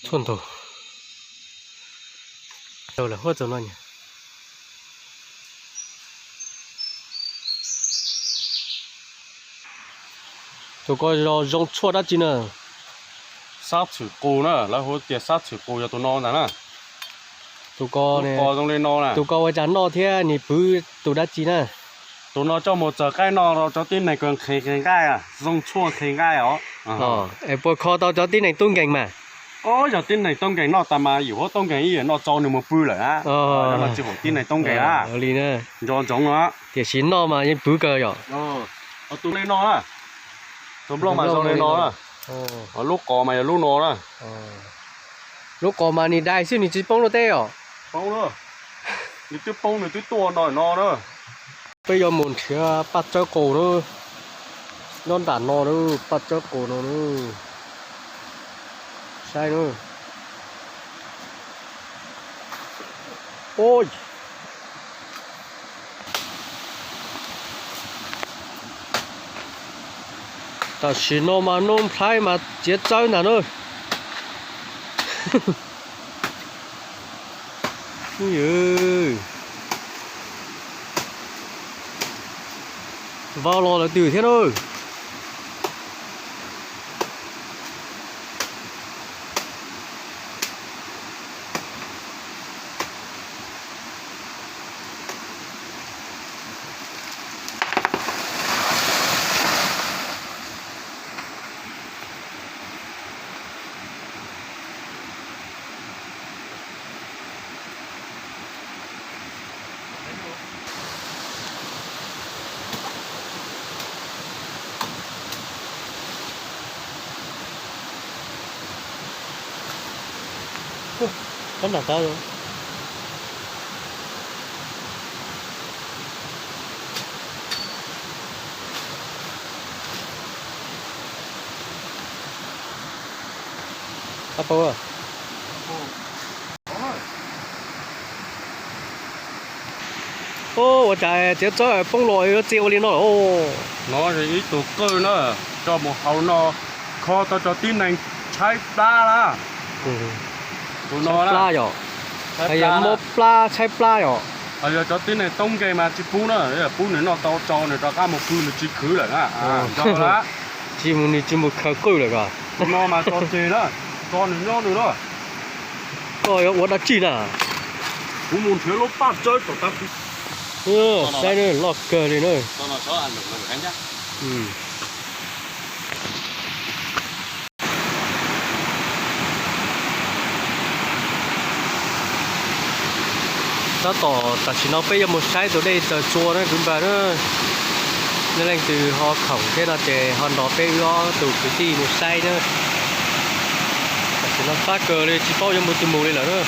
thôn thổ đâu là hốt rồi nó nhỉ. Tụi coi rồi rong chua đã chín à. sát thử cô nữa là hốt tiệt sát thử cô cho tụi nó nè Tụi co này co trong lên nó nè tụi co với chán nó thế nhỉ bự tụi đã chín à. tụi nó cho một giờ cái nó rồi cho tin này còn khề khề gai à rong chua khề gai ó Em bữa kho tao cho tí này tung cảnh mà. giờ tin này tông cái nó tầm mà hiểu hốt tông cái gì nó cho nó một bự lại á nó chỉ hốt tin này tông cái á ở liền nè cho giống nó thì chín nó mà như bự cơ rồi. tụi lên nó á tụi lo mà cho lên nó á lúc cò mày lúc nó đó lúc có mà ni đại sư ni chỉ bông nó tê rồi. bông nữa你对崩你对多nó đó Bây giờ muốn chơi bắt cho cổ nữa non đàn nó nữa bắt cho cổ nó nữa sai nữa ôi ta xin nó mà nôm phải mà chết chơi nè nữa ui vào lò là từ thế thôi. Rất là to rồi. Apple à? Ô, trời, chết rồi, bông lội nó treo lên nó ô. nó thì ít tụ cơ nữa cho một hậu nó kho tao cho tin này trái pla là tụi nó pla là rồi. Hay là một pla, trái pla rồi. giờ cho tin này tông cái mà chỉ phun nữa để phun nữa nó tao cho này cho cá một phun nó chỉ khử lại á cho đó chỉ một khởi cối rồi cả. tụi nó mà cho chơi đó cho nó nữa đó Rồi,我đã chỉ là. cũng muốn thiếu lốp bát chơi tụi tao Đây nữa, lọt cờ này nữa. cho nó cho ăn được rồi anh nhá Nó tỏ ta chỉ nó bây giờ một sai từ đây từ chùa nó cũng bà nó nên là từ họ khổng thế là để họ nó bây giờ từ cái gì một sai nữa ta chỉ nó phát cờ đây chỉ bao giờ một từ mù đây là nữa